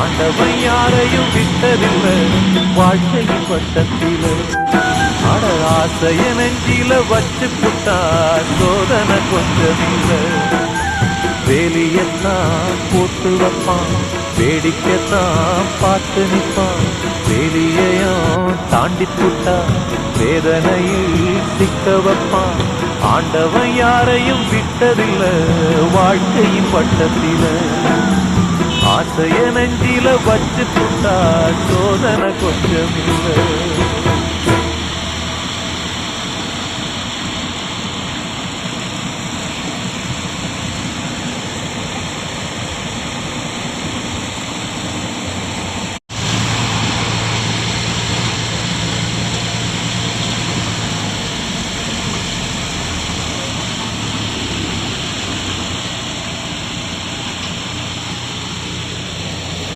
ஆண்டவன் யாரையும் விட்டதில்லை வாழ்க்கையின் வட்டத்தில. அட ஆசைய நெஞ்சில வச்சு புட்டா சோதனை கொஞ்சமில்ல. வேலியத்தான் போட்டு வைப்பான், வேடிக்கைத்தான் பார்த்து நிற்பான். வேலியையும் தாண்டி புட்டா வேதனையில் சிக்க வைப்பான். ஆண்டவன் யாரையும் விட்டதில்லை வாழ்க்கையின் வட்டத்தில. ஆசைய நெஞ்சில வச்சு புட்டா சோதனை கொஞ்சமில்லை.